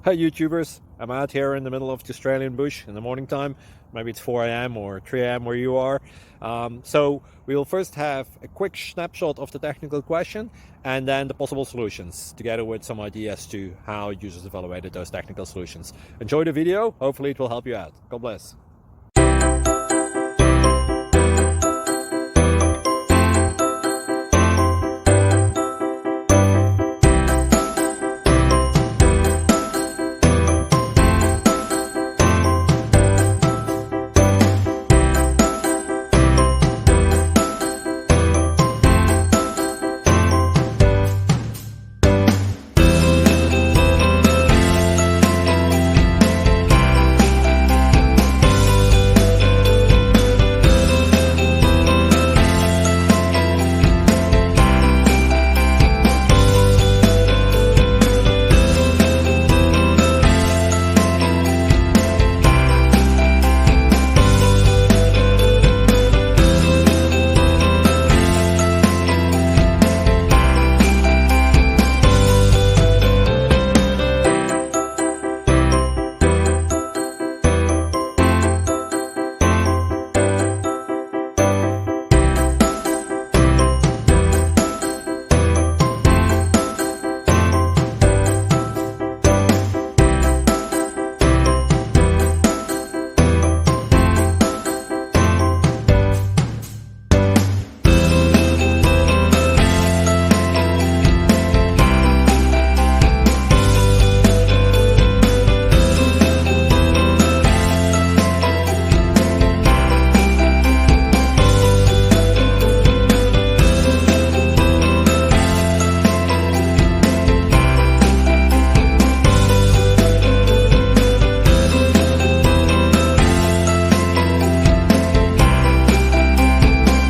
Hi YouTubers, I'm out here in the middle of the Australian bush in the morning time. Maybe it's 4 a.m. or 3 a.m. where you are. So we'll first have a quick snapshot of the technical question and then the possible solutions, together with some ideas to how users evaluated those technical solutions. Enjoy the video, hopefully it will help you out. God bless.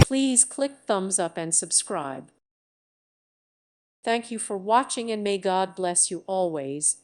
Please click thumbs up and subscribe. Thank you for watching and may God bless you always.